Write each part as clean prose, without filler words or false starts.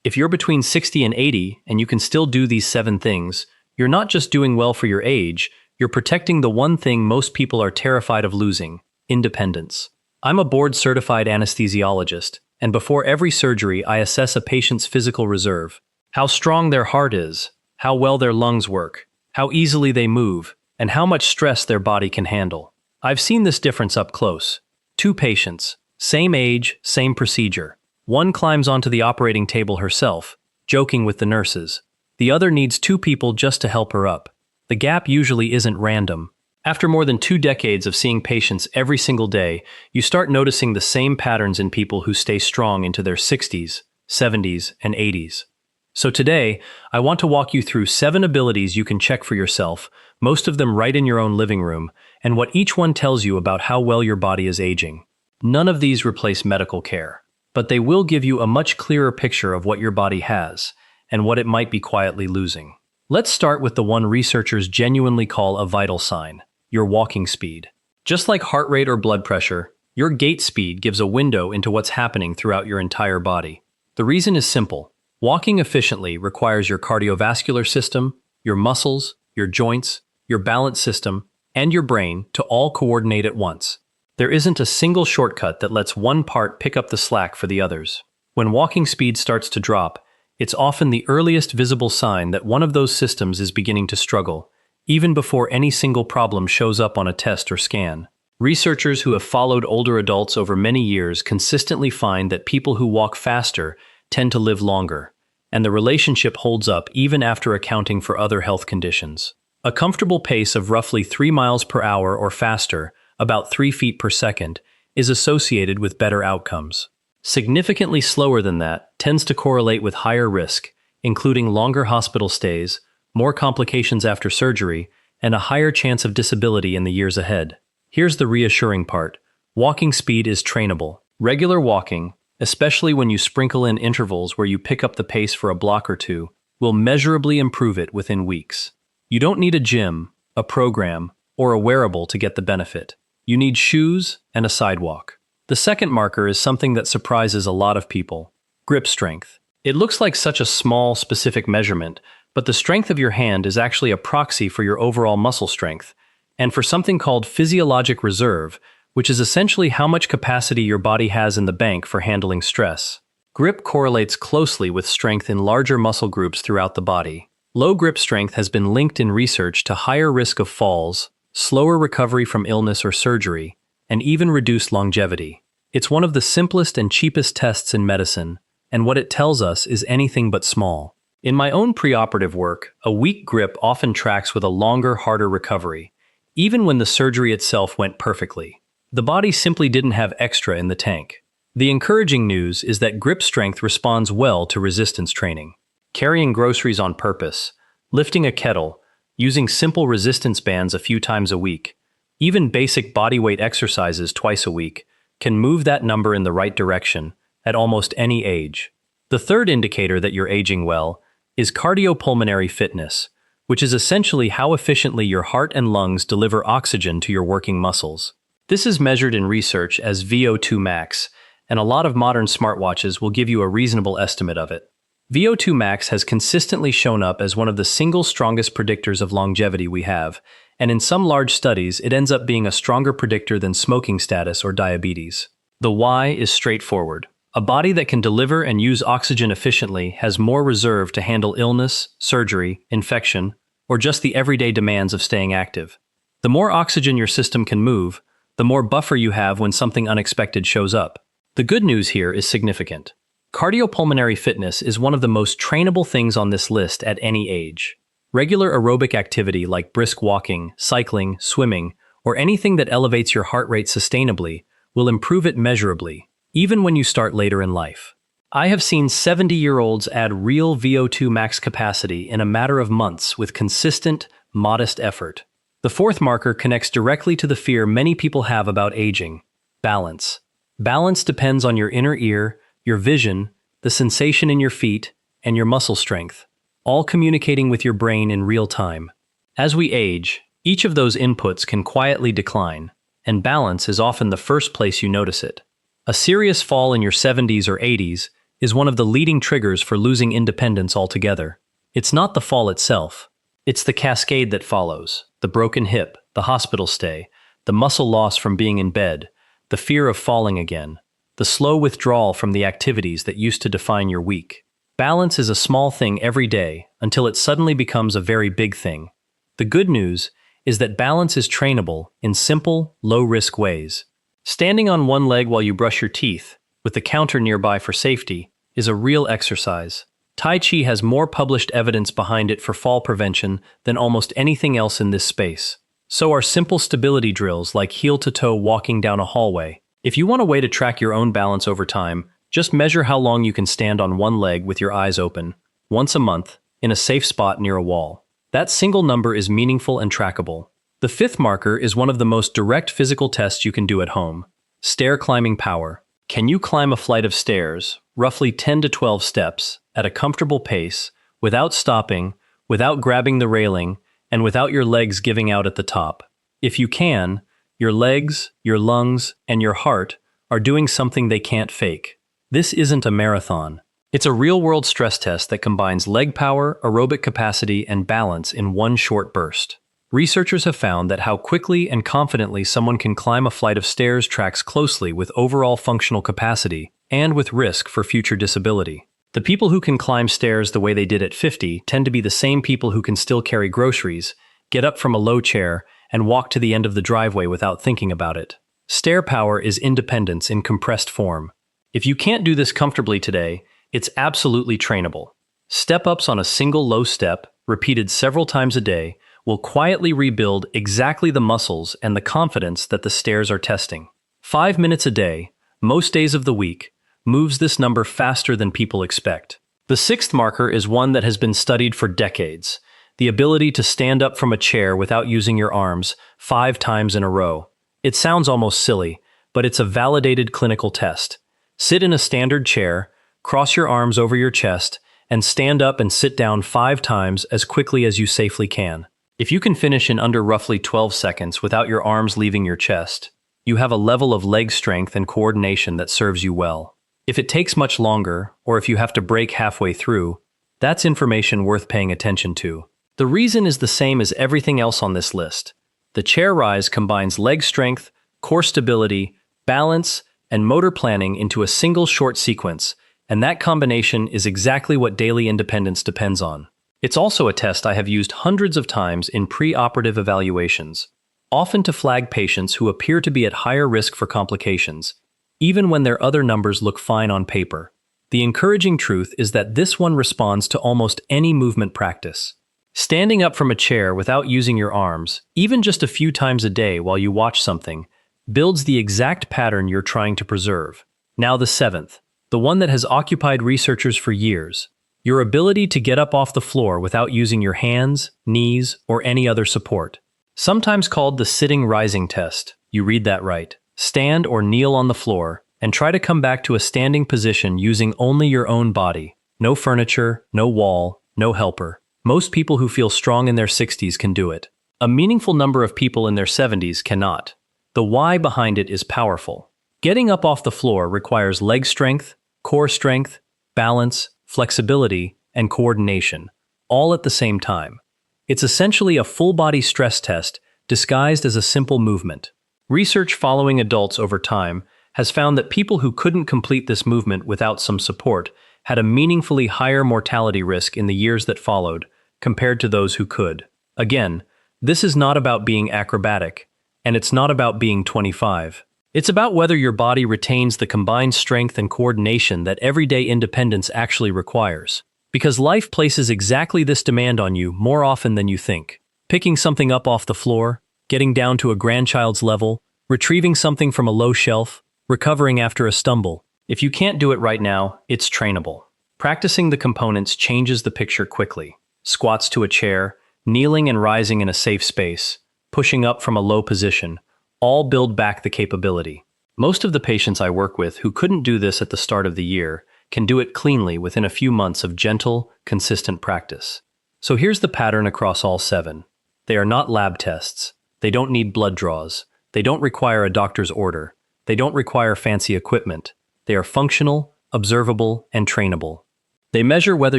If you're between 60 and 80 and you can still do these 7 things, you're not just doing well for your age, you're protecting the one thing most people are terrified of losing: independence. I'm a board-certified anesthesiologist, and before every surgery I assess a patient's physical reserve: how strong their heart is, how well their lungs work, how easily they move, and how much stress their body can handle. I've seen this difference up close. 2 patients, same age, same procedure. One climbs onto the operating table herself, joking with the nurses. The other needs 2 people just to help her up. The gap usually isn't random. After more than 2 decades of seeing patients every single day, you start noticing the same patterns in people who stay strong into their 60s, 70s, and 80s. So today, I want to walk you through 7 abilities you can check for yourself, most of them right in your own living room, and what each one tells you about how well your body is aging. None of these replace medical care, but they will give you a much clearer picture of what your body has and what it might be quietly losing. Let's start with the one researchers genuinely call a vital sign: your walking speed. Just like heart rate or blood pressure, your gait speed gives a window into what's happening throughout your entire body. The reason is simple. Walking efficiently requires your cardiovascular system, your muscles, your joints, your balance system, and your brain to all coordinate at once. There isn't a single shortcut that lets one part pick up the slack for the others. When walking speed starts to drop, it's often the earliest visible sign that one of those systems is beginning to struggle, even before any single problem shows up on a test or scan. Researchers who have followed older adults over many years consistently find that people who walk faster tend to live longer, and the relationship holds up even after accounting for other health conditions. A comfortable pace of roughly 3 miles per hour or faster, about 3 feet per second, is associated with better outcomes. Significantly slower than that tends to correlate with higher risk, including longer hospital stays, more complications after surgery, and a higher chance of disability in the years ahead. Here's the reassuring part: walking speed is trainable. Regular walking, especially when you sprinkle in intervals where you pick up the pace for a block or 2, will measurably improve it within weeks. You don't need a gym, a program, or a wearable to get the benefit. You need shoes and a sidewalk. The second marker is something that surprises a lot of people: grip strength. It looks like such a small, specific measurement, but the strength of your hand is actually a proxy for your overall muscle strength, and for something called physiologic reserve, which is essentially how much capacity your body has in the bank for handling stress. Grip correlates closely with strength in larger muscle groups throughout the body. Low grip strength has been linked in research to higher risk of falls, slower recovery from illness or surgery, and even reduced longevity. It's one of the simplest and cheapest tests in medicine, and what it tells us is anything but small. In my own preoperative work, a weak grip often tracks with a longer, harder recovery, even when the surgery itself went perfectly. The body simply didn't have extra in the tank. The encouraging news is that grip strength responds well to resistance training. Carrying groceries on purpose, lifting a kettle, using simple resistance bands a few times a week, even basic bodyweight exercises twice a week, can move that number in the right direction at almost any age. The third indicator that you're aging well is cardiopulmonary fitness, which is essentially how efficiently your heart and lungs deliver oxygen to your working muscles. This is measured in research as VO2 max, and a lot of modern smartwatches will give you a reasonable estimate of it. VO2 max has consistently shown up as one of the single strongest predictors of longevity we have, and in some large studies it ends up being a stronger predictor than smoking status or diabetes. The why is straightforward. A body that can deliver and use oxygen efficiently has more reserve to handle illness, surgery, infection, or just the everyday demands of staying active. The more oxygen your system can move, the more buffer you have when something unexpected shows up. The good news here is significant. Cardiopulmonary fitness is one of the most trainable things on this list at any age. Regular aerobic activity like brisk walking, cycling, swimming, or anything that elevates your heart rate sustainably will improve it measurably, even when you start later in life. I have seen 70-year-olds add real VO2 max capacity in a matter of months with consistent, modest effort. The fourth marker connects directly to the fear many people have about aging: balance. Balance depends on your inner ear, your vision, the sensation in your feet, and your muscle strength, all communicating with your brain in real time. As we age, each of those inputs can quietly decline, and balance is often the first place you notice it. A serious fall in your 70s or 80s is one of the leading triggers for losing independence altogether. It's not the fall itself. It's the cascade that follows: the broken hip, the hospital stay, the muscle loss from being in bed, the fear of falling again, the slow withdrawal from the activities that used to define your week. Balance is a small thing every day until it suddenly becomes a very big thing. The good news is that balance is trainable in simple, low-risk ways. Standing on one leg while you brush your teeth, with the counter nearby for safety, is a real exercise. Tai Chi has more published evidence behind it for fall prevention than almost anything else in this space. So are simple stability drills like heel-to-toe walking down a hallway. If you want a way to track your own balance over time, just measure how long you can stand on one leg with your eyes open, once a month, in a safe spot near a wall. That single number is meaningful and trackable. The fifth marker is one of the most direct physical tests you can do at home: stair climbing power. Can you climb a flight of stairs, roughly 10 to 12 steps, at a comfortable pace, without stopping, without grabbing the railing, and without your legs giving out at the top? If you can, your legs, your lungs, and your heart are doing something they can't fake. This isn't a marathon. It's a real-world stress test that combines leg power, aerobic capacity, and balance in one short burst. Researchers have found that how quickly and confidently someone can climb a flight of stairs tracks closely with overall functional capacity and with risk for future disability. The people who can climb stairs the way they did at 50 tend to be the same people who can still carry groceries, get up from a low chair, and walk to the end of the driveway without thinking about it. Stair power is independence in compressed form. If you can't do this comfortably today, it's absolutely trainable. Step-ups on a single low step, repeated several times a day, will quietly rebuild exactly the muscles and the confidence that the stairs are testing. 5 minutes a day, most days of the week, moves this number faster than people expect. The sixth marker is one that has been studied for decades: the ability to stand up from a chair without using your arms 5 times in a row. It sounds almost silly, but it's a validated clinical test. Sit in a standard chair, cross your arms over your chest, and stand up and sit down 5 times as quickly as you safely can. If you can finish in under roughly 12 seconds without your arms leaving your chest, you have a level of leg strength and coordination that serves you well. If it takes much longer, or if you have to break halfway through, that's information worth paying attention to. The reason is the same as everything else on this list. The chair rise combines leg strength, core stability, balance, and motor planning into a single short sequence, and that combination is exactly what daily independence depends on. It's also a test I have used hundreds of times in pre-operative evaluations, often to flag patients who appear to be at higher risk for complications, even when their other numbers look fine on paper. The encouraging truth is that this one responds to almost any movement practice. Standing up from a chair without using your arms, even just a few times a day while you watch something, builds the exact pattern you're trying to preserve. Now the seventh, the one that has occupied researchers for years: your ability to get up off the floor without using your hands, knees, or any other support. Sometimes called the sitting rising test. You read that right. Stand or kneel on the floor and try to come back to a standing position using only your own body. No furniture, no wall, no helper. Most people who feel strong in their 60s can do it. A meaningful number of people in their 70s cannot. The why behind it is powerful. Getting up off the floor requires leg strength, core strength, balance, flexibility, and coordination, all at the same time. It's essentially a full-body stress test disguised as a simple movement. Research following adults over time has found that people who couldn't complete this movement without some support had a meaningfully higher mortality risk in the years that followed compared to those who could. Again, this is not about being acrobatic, and it's not about being 25. It's about whether your body retains the combined strength and coordination that everyday independence actually requires. Because life places exactly this demand on you more often than you think. Picking something up off the floor, getting down to a grandchild's level, retrieving something from a low shelf, recovering after a stumble. If you can't do it right now, it's trainable. Practicing the components changes the picture quickly. Squats to a chair, kneeling and rising in a safe space, pushing up from a low position, all build back the capability. Most of the patients I work with who couldn't do this at the start of the year can do it cleanly within a few months of gentle, consistent practice. So here's the pattern across all 7. They are not lab tests. They don't need blood draws. They don't require a doctor's order. They don't require fancy equipment. They are functional, observable, and trainable. They measure whether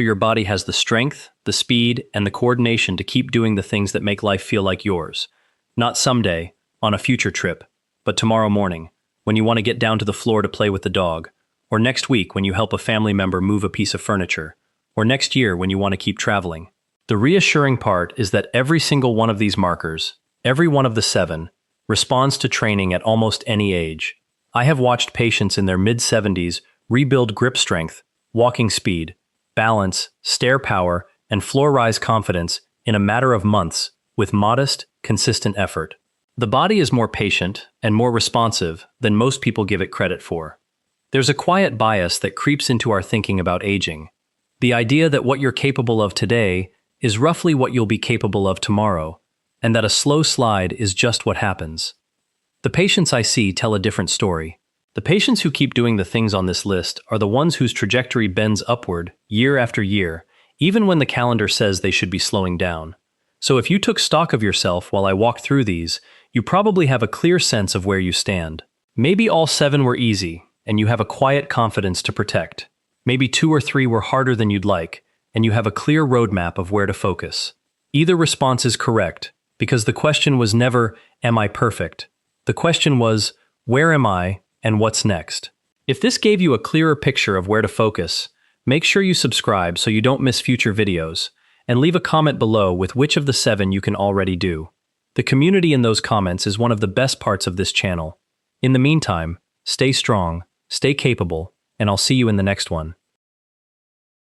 your body has the strength, the speed, and the coordination to keep doing the things that make life feel like yours. Not someday, on a future trip, but tomorrow morning, when you want to get down to the floor to play with the dog, or next week when you help a family member move a piece of furniture, or next year when you want to keep traveling. The reassuring part is that every single one of these markers, every one of the 7, responds to training at almost any age. I have watched patients in their mid-70s rebuild grip strength, walking speed, balance, stair power, and floor-rise confidence in a matter of months with modest, consistent effort. The body is more patient and more responsive than most people give it credit for. There's a quiet bias that creeps into our thinking about aging. The idea that what you're capable of today is roughly what you'll be capable of tomorrow, and that a slow slide is just what happens. The patients I see tell a different story. The patients who keep doing the things on this list are the ones whose trajectory bends upward year after year, even when the calendar says they should be slowing down. So if you took stock of yourself while I walked through these, you probably have a clear sense of where you stand. Maybe all 7 were easy, and you have a quiet confidence to protect. Maybe 2 or 3 were harder than you'd like, and you have a clear roadmap of where to focus. Either response is correct, because the question was never, am I perfect? The question was, where am I, and what's next? If this gave you a clearer picture of where to focus, make sure you subscribe so you don't miss future videos, and leave a comment below with which of the 7 you can already do. The community in those comments is one of the best parts of this channel. In the meantime, stay strong, stay capable, and I'll see you in the next one.